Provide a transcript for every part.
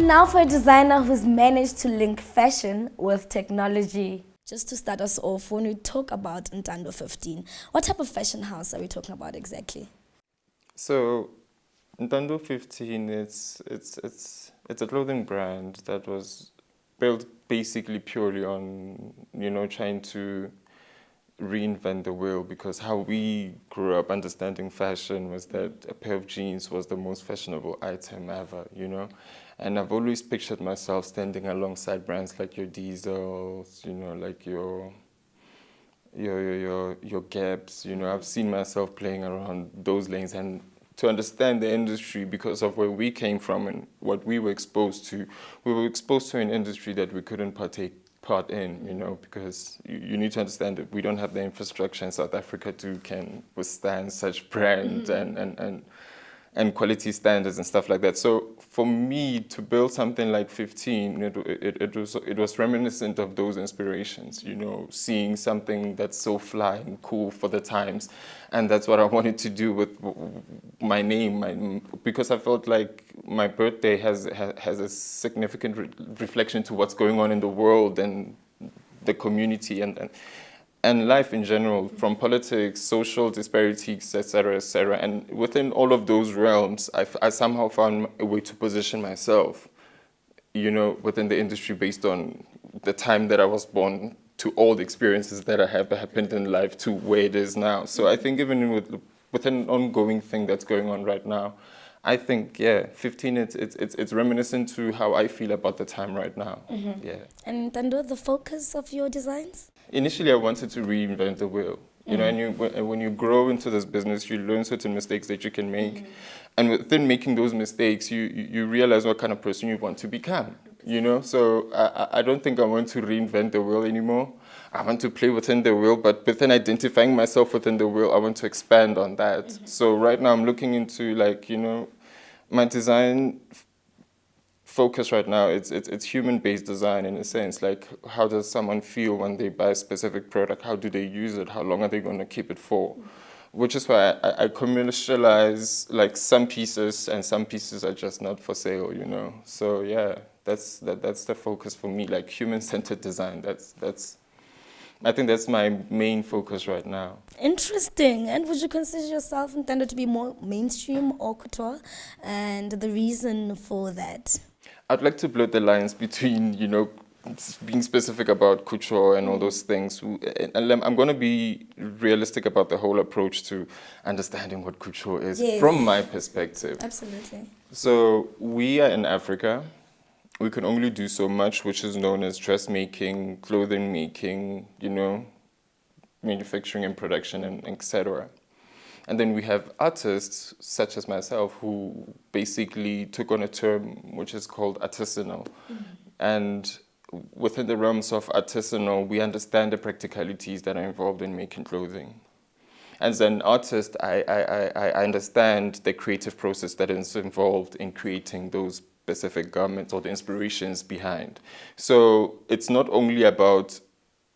And now for a designer who's managed to link fashion with technology. Just to start us off, when we talk about Ntando 15, what type of fashion house are we talking about exactly? So, Ntando 15, it's a clothing brand that was built basically purely on, trying to reinvent the wheel, because how we grew up understanding fashion was that a pair of jeans was the most fashionable item ever. And I've always pictured myself standing alongside brands like your Diesels, like your Gaps. I've seen myself playing around those lanes, and to understand the industry because of where we came from and what we were exposed to. We were exposed to an industry that we couldn't part in, because you need to understand that we don't have the infrastructure in South Africa can withstand such brand and quality standards and stuff like that. So for me to build something like 15, it was reminiscent of those inspirations, seeing something that's so fly and cool for the times. And that's what I wanted to do with my name, because I felt like my birthday has a significant reflection to what's going on in the world and the community and life in general, from politics, social disparities, etc., etc. And within all of those realms, I somehow found a way to position myself, within the industry based on the time that I was born, to all the experiences that I have happened in life, to where it is now. So I think even with an ongoing thing that's going on right now, I think, 15, it's reminiscent to how I feel about the time right now. Mm-hmm. Yeah. And Ntando, the focus of your designs? Initially, I wanted to reinvent the wheel. And when you grow into this business, you learn certain mistakes that you can make. Mm-hmm. And within making those mistakes, you realize what kind of person you want to become. So I don't think I want to reinvent the wheel anymore. I want to play within the wheel, but within identifying myself within the wheel, I want to expand on that. Mm-hmm. So right now I'm looking into my design focus right now, it's human-based design in a sense. Like, how does someone feel when they buy a specific product? How do they use it? How long are they going to keep it for? Which is why I commercialize like some pieces, and some pieces are just not for sale, So yeah, that's the focus for me, like human-centered design. I think that's my main focus right now. Interesting. And would you consider yourself intended to be more mainstream or couture? And the reason for that? I'd like to blur the lines between, being specific about couture and all those things. And I'm going to be realistic about the whole approach to understanding what couture is, yes, from my perspective. Absolutely. So we are in Africa. We can only do so much, which is known as dressmaking, clothing making, manufacturing and production, and etc. And then we have artists, such as myself, who basically took on a term which is called artisanal. Mm-hmm. And within the realms of artisanal, we understand the practicalities that are involved in making clothing. As an artist, I understand the creative process that is involved in creating those specific garments or the inspirations behind. So it's not only about,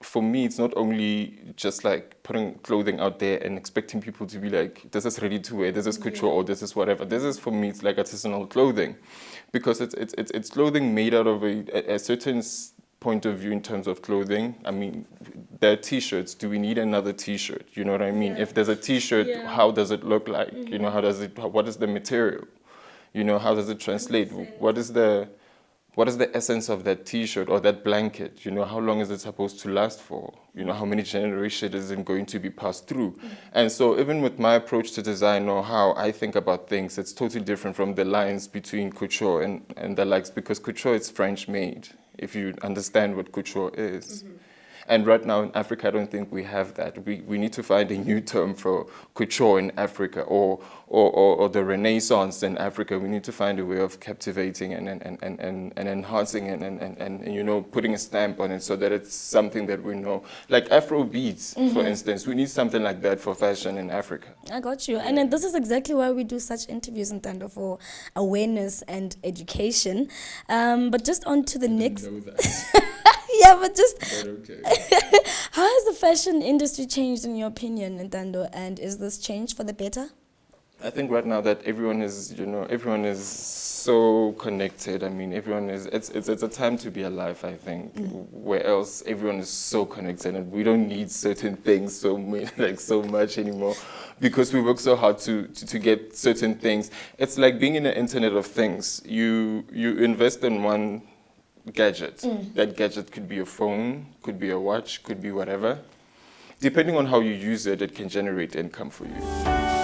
for me, it's not only just like putting clothing out there and expecting people to be like, this is ready to wear, this is couture, or this is whatever. This is, for me, it's like artisanal clothing, because it's clothing made out of a certain point of view in terms of clothing. I mean, there are T-shirts. Do we need another T-shirt? You know what I mean? Yeah. If there's a T-shirt, how does it look like? Mm-hmm. What is the material? How does it translate? What is the essence of that T-shirt or that blanket? How long is it supposed to last for? How many generations is it going to be passed through? Mm-hmm. And so even with my approach to design or how I think about things, it's totally different from the lines between couture and the likes, because couture is French made, if you understand what couture is. Mm-hmm. And right now in Africa, I don't think we have that. We need to find a new term for couture in Africa, or the Renaissance in Africa. We need to find a way of captivating and enhancing and putting a stamp on it so that it's something that we know. Like Afro beats, mm-hmm, for instance. We need something like that for fashion in Africa. I got you. Yeah. And then this is exactly why we do such interviews in Ntando, for awareness and education. But just on to the next... Know that. Yeah, but just... But okay. How has the fashion industry changed in your opinion, Ntando? And is this change for the better? I think right now that everyone is so connected. I mean, it's a time to be alive, I think, where else everyone is so connected and we don't need certain things so much anymore because we work so hard to get certain things. It's like being in the Internet of Things. You invest in one gadget. That gadget could be a phone, could be a watch, could be whatever. Depending on how you use it, it can generate income for you.